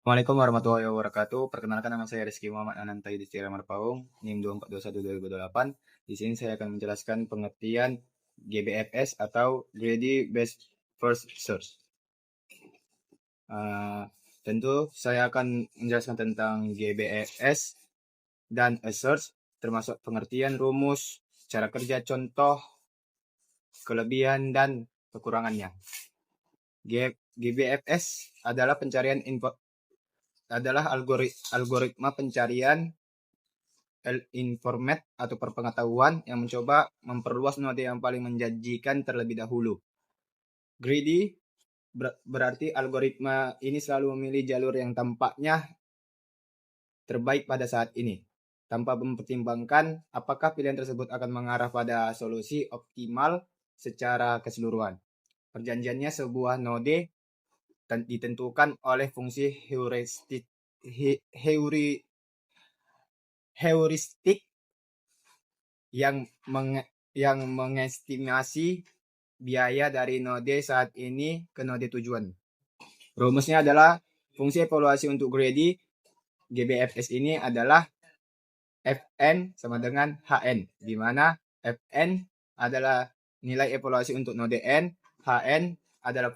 Assalamualaikum warahmatullahi wabarakatuh. Perkenalkan nama saya Rizky Muhammad Ananta Yudhistira Marpaung, NIM 24212028. Di sini saya akan menjelaskan pengertian GBFS atau Greedy Best First Search. Tentu saya akan menjelaskan tentang GBFS dan a search, termasuk pengertian rumus, cara kerja, contoh, kelebihan, dan kekurangannya. GBFS adalah pencarian info adalah algoritma pencarian informat atau perpengetahuan yang mencoba memperluas node yang paling menjanjikan terlebih dahulu. Greedy berarti algoritma ini selalu memilih jalur yang tampaknya terbaik pada saat ini, tanpa mempertimbangkan apakah pilihan tersebut akan mengarah pada solusi optimal secara keseluruhan. Perjanjiannya sebuah node ditentukan oleh fungsi heuristik yang mengestimasi biaya dari node saat ini ke node tujuan. Rumusnya adalah fungsi evaluasi untuk greedy GBFS ini adalah Fn sama dengan Hn, di mana Fn adalah nilai evaluasi untuk node n, Hn adalah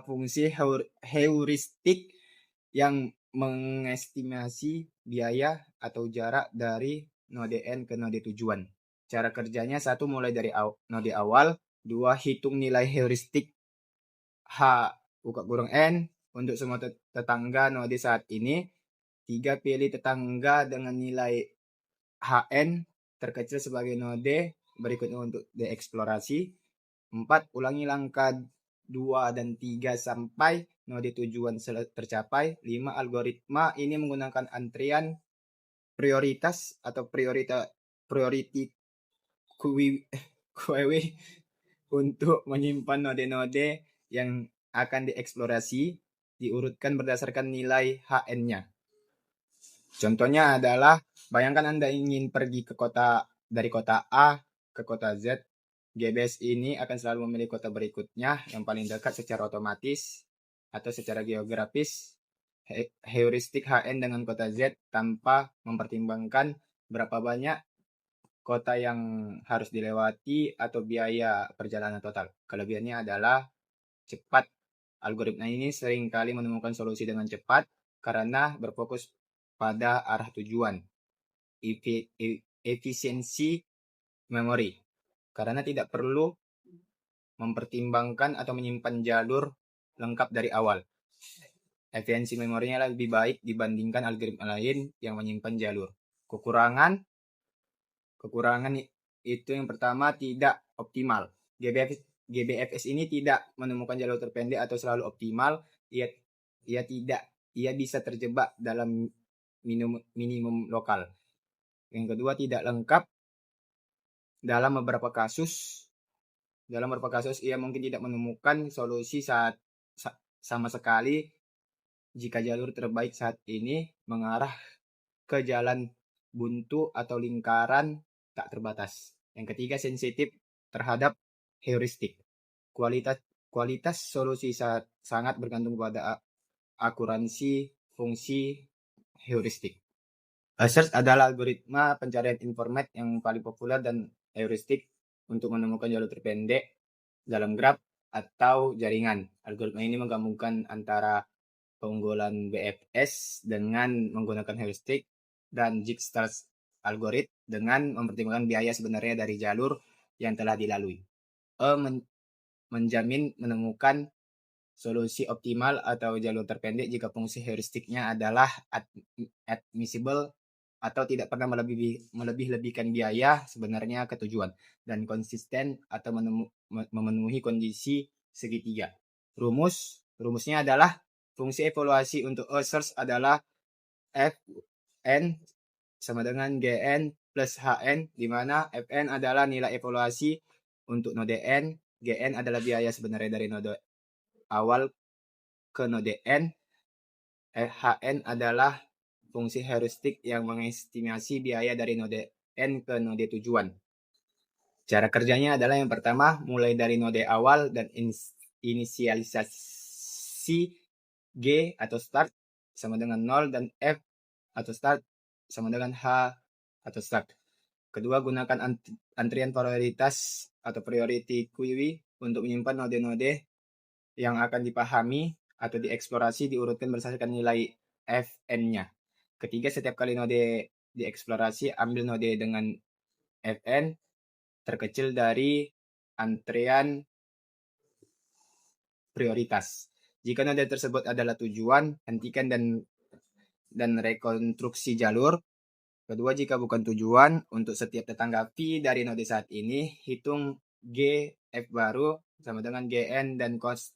fungsi heuristik yang mengestimasi biaya atau jarak dari node n ke node tujuan. Cara kerjanya, satu, mulai dari node awal, dua, hitung nilai heuristik H buka kurung N untuk semua tetangga node saat ini, tiga, pilih tetangga dengan nilai HN terkecil sebagai node berikutnya untuk dieksplorasi, empat, ulangi langkah 2 dan 3 sampai node tujuan tercapai, 5, algoritma ini menggunakan antrian prioritas atau priority queue untuk menyimpan node-node yang akan dieksplorasi, diurutkan berdasarkan nilai HN-nya. Contohnya adalah, bayangkan Anda ingin pergi dari kota A ke kota Z. GBS ini akan selalu memilih kota berikutnya yang paling dekat secara otomatis atau secara geografis heuristik HN dengan kota Z tanpa mempertimbangkan berapa banyak kota yang harus dilewati atau biaya perjalanan total. Kelebihannya adalah cepat. Algoritma ini seringkali menemukan solusi dengan cepat karena berfokus pada arah tujuan. Efisiensi memori, karena tidak perlu mempertimbangkan atau menyimpan jalur lengkap dari awal. Efisiensi memorinya lebih baik dibandingkan algoritma lain yang menyimpan jalur. Kekurangan itu yang pertama, tidak optimal. GBFS ini tidak menemukan jalur terpendek atau selalu optimal. Ia bisa terjebak dalam minimum lokal. Yang kedua, tidak lengkap. Dalam beberapa kasus ia mungkin tidak menemukan solusi sama sekali jika jalur terbaik saat ini mengarah ke jalan buntu atau lingkaran tak terbatas. Yang ketiga, sensitif terhadap heuristik. Kualitas solusi sangat bergantung pada akuransi fungsi heuristik. Search adalah algoritma pencarian informat yang paling populer dan heuristik untuk menemukan jalur terpendek dalam graf atau jaringan. Algoritma ini menggabungkan antara keunggulan BFS dengan menggunakan heuristik dan Dijkstra algoritma dengan mempertimbangkan biaya sebenarnya dari jalur yang telah dilalui. Menjamin menemukan solusi optimal atau jalur terpendek jika fungsi heuristiknya adalah admissible atau tidak pernah melebih-lebihkan biaya sebenarnya ke tujuan, dan konsisten atau memenuhi kondisi segitiga. Rumusnya adalah fungsi evaluasi untuk a search adalah Fn sama dengan Gn plus Hn, di mana Fn adalah nilai evaluasi untuk node n, Gn adalah biaya sebenarnya dari node awal ke node n, Hn adalah fungsi heuristik yang mengestimasi biaya dari node n ke node tujuan. Cara kerjanya adalah, yang pertama, mulai dari node awal dan inisialisasi G atau start sama dengan 0 dan F atau start sama dengan H atau start. Kedua, gunakan antrian prioritas atau priority queue untuk menyimpan node-node yang akan dipahami atau dieksplorasi diurutkan berdasarkan nilai Fn-nya. Ketiga, setiap kali node dieksplorasi, ambil node dengan Fn terkecil dari antrian prioritas. Jika node tersebut adalah tujuan, hentikan dan rekonstruksi jalur. Kedua, jika bukan tujuan, untuk setiap tetangga V dari node saat ini, hitung GF baru sama dengan GN dan cos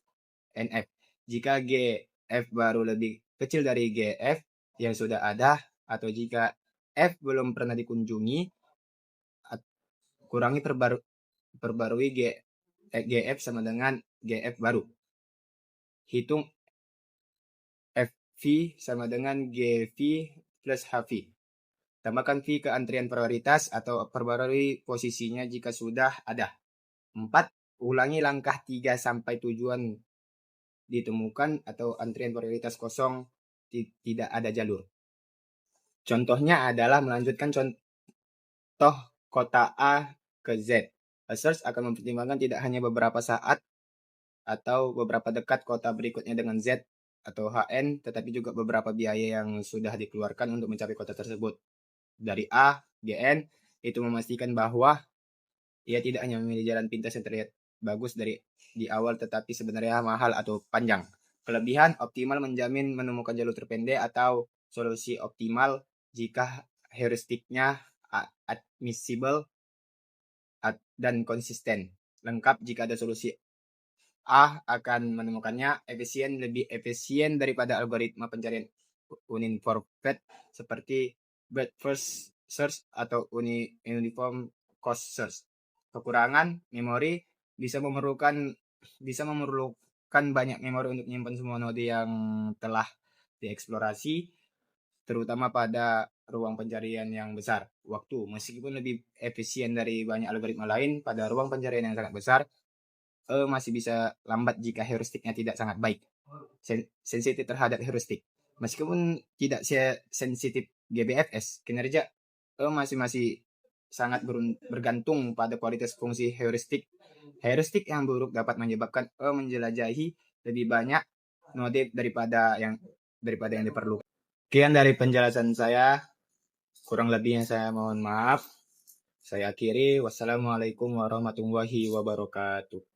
NF. Jika GF baru lebih kecil dari GF yang sudah ada, atau jika F belum pernah dikunjungi, kurangi perbarui GF sama dengan GF baru. Hitung FV sama dengan GV plus HV. Tambahkan V ke antrian prioritas atau perbarui posisinya jika sudah ada. 4. Ulangi langkah 3 sampai tujuan ditemukan atau antrian prioritas kosong tidak ada jalur. Contohnya adalah melanjutkan contoh kota A ke Z. A search akan mempertimbangkan tidak hanya beberapa saat atau beberapa dekat kota berikutnya dengan Z atau HN, tetapi juga beberapa biaya yang sudah dikeluarkan untuk mencapai kota tersebut. Dari A, GN, itu memastikan bahwa ia tidak hanya memilih jalan pintas yang terlihat bagus di awal, tetapi sebenarnya mahal atau panjang. Kelebihan, optimal menjamin menemukan jalur terpendek atau solusi optimal jika heuristiknya admissible dan konsisten. Lengkap jika ada solusi A akan menemukannya lebih efisien daripada algoritma pencarian uniform seperti breadth first search atau uniform cost search. Kekurangan memori bisa memerlukan banyak memori untuk menyimpan semua node yang telah dieksplorasi, terutama pada ruang pencarian yang besar. Waktu, meskipun lebih efisien dari banyak algoritma lain, pada ruang pencarian yang sangat besar, masih bisa lambat jika heuristiknya tidak sangat baik. Sensitif terhadap heuristik. Meskipun tidak sensitif GBFS, kinerja masih sangat bergantung pada kualitas fungsi heuristik. Heuristik yang buruk dapat menyebabkan menjelajahi lebih banyak node daripada yang diperlukan. Sekian dari penjelasan saya. Kurang lebihnya saya mohon maaf. Saya akhiri. Wassalamualaikum warahmatullahi wabarakatuh.